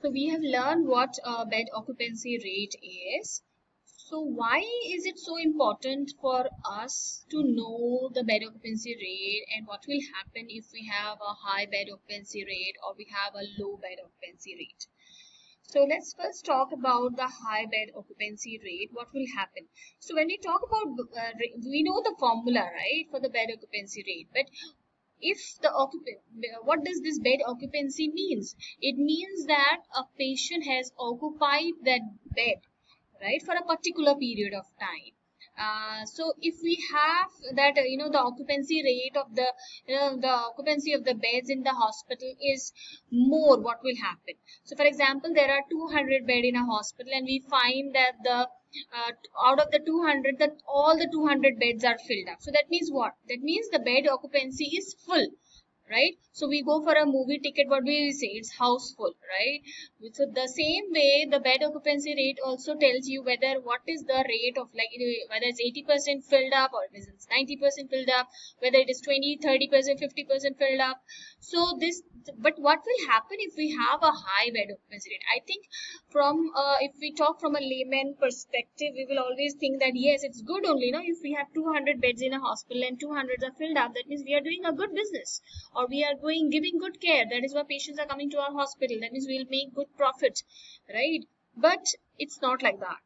So we have learned what bed occupancy rate is. So why is it so important for us to know the bed occupancy rate, and what will happen if we have a high bed occupancy rate or we have a low bed occupancy rate? So let's first talk about the high bed occupancy rate. What will happen? So when we talk about, we know the formula, right, for the bed occupancy rate. But if the what does this bed occupancy means? It means that a patient has occupied that bed, right, for a particular period of time. So if we have that, the occupancy rate of the, the occupancy of the beds in the hospital is more, what will happen? So for example, there are 200 bed in a hospital, and we find that the out of the 200, that all the 200 beds are filled up. So that means what? That means the bed occupancy is full, right? So we go for a movie ticket, what we say? It's houseful, right? So the same way, the bed occupancy rate also tells you whether what is the rate of, like, whether it's 80% filled up, or it's 90% filled up, whether it is 20, 30%, 50% filled up. So this, but what will happen if we have a high bed occupancy rate? I think from, if we talk from a layman perspective, we will always think that yes, it's good only, if we have 200 beds in a hospital and 200 are filled up, that means we are doing a good business, or we are giving good care. That is why patients are coming to our hospital. That means we'll make good profit, right? But it's not like that.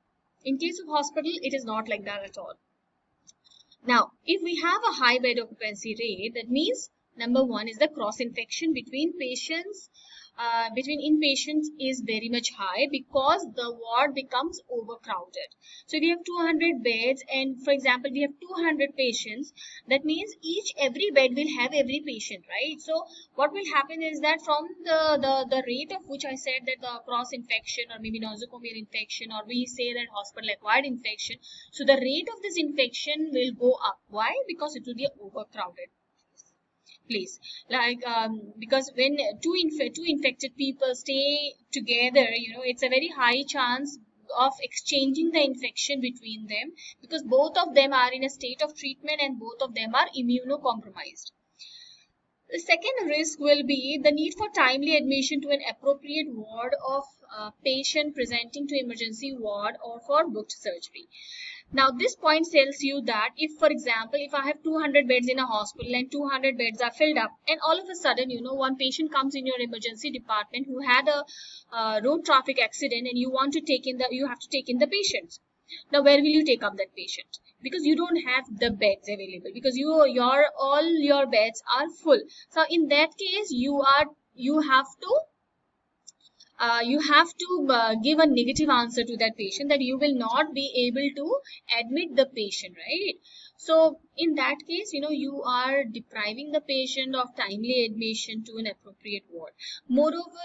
In case of hospital, it is not like that at all. Now, if we have a high bed occupancy rate, that means number one is the cross infection between patients, between inpatients is very much high, because the ward becomes overcrowded. So if we have 200 beds, and for example we have 200 patients, that means every bed will have every patient, right? So what will happen is that from the rate of which I said, that the cross infection, or maybe nosocomial infection, or we say that hospital acquired infection, so the rate of this infection will go up. Why? Because it will be overcrowded place. Like, because when two infected people stay together, it's a very high chance of exchanging the infection between them, because both of them are in a state of treatment and both of them are immunocompromised. The second risk will be the need for timely admission to an appropriate ward of patient presenting to emergency ward or for booked surgery. Now, this point tells you that if, for example, if I have 200 beds in a hospital and 200 beds are filled up, and all of a sudden, one patient comes in your emergency department who had a road traffic accident, and you have to take in the patient. Now, where will you take up that patient? Because you don't have the beds available, because all your beds are full. So in that case, you have to give a negative answer to that patient, that you will not be able to admit the patient, right? So in that case, you are depriving the patient of timely admission to an appropriate ward. Moreover,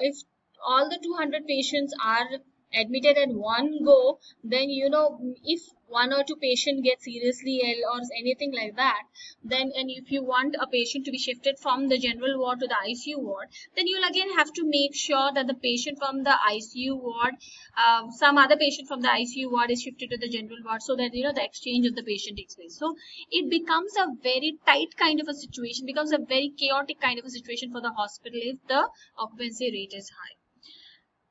if all the 200 patients are admitted at one go, then if one or two patients get seriously ill or anything like that, then, and if you want a patient to be shifted from the general ward to the ICU ward, then you'll again have to make sure that the patient from the ICU ward, some other patient from the ICU ward is shifted to the general ward, so that the exchange of the patient takes place. So it becomes a very tight kind of a situation, becomes a very chaotic kind of a situation for the hospital if the occupancy rate is high.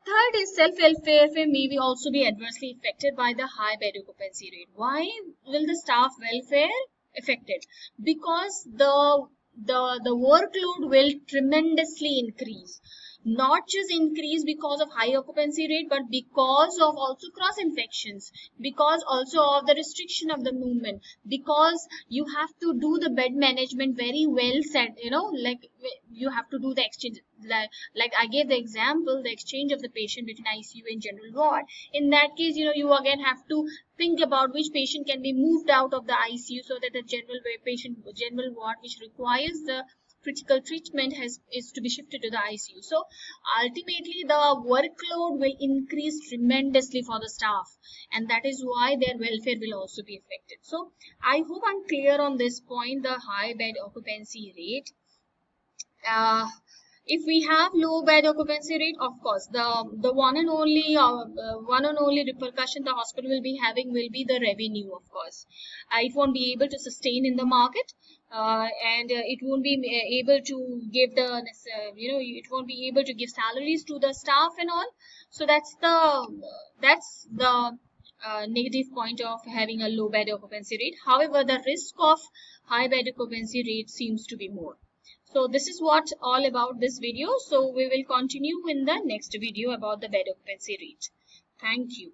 Third is self-welfare may be also be adversely affected by the high bed occupancy rate. Why will the staff welfare affected? Because the workload will tremendously increase. Not just increase because of high occupancy rate, but because of also cross infections, because also of the restriction of the movement, because you have to do the bed management very well set, like you have to do the exchange, like I gave the example, the exchange of the patient between ICU and general ward. In that case, you again have to think about which patient can be moved out of the ICU, so that the general ward which requires the critical treatment is to be shifted to the ICU. So ultimately the workload will increase tremendously for the staff, and that is why their welfare will also be affected. So I hope I'm clear on this point, the high bed occupancy rate. If we have low bed occupancy rate, of course, the one and only repercussion the hospital will be having will be the revenue, of course. It won't be able to sustain in the market. and it won't be able to give the it won't be able to give salaries to the staff and all. So that's the negative point of having a low bed occupancy rate. However, the risk of high bed occupancy rate seems to be more. So this is what all about this video. So we will continue in the next video about the bed occupancy rate. Thank you.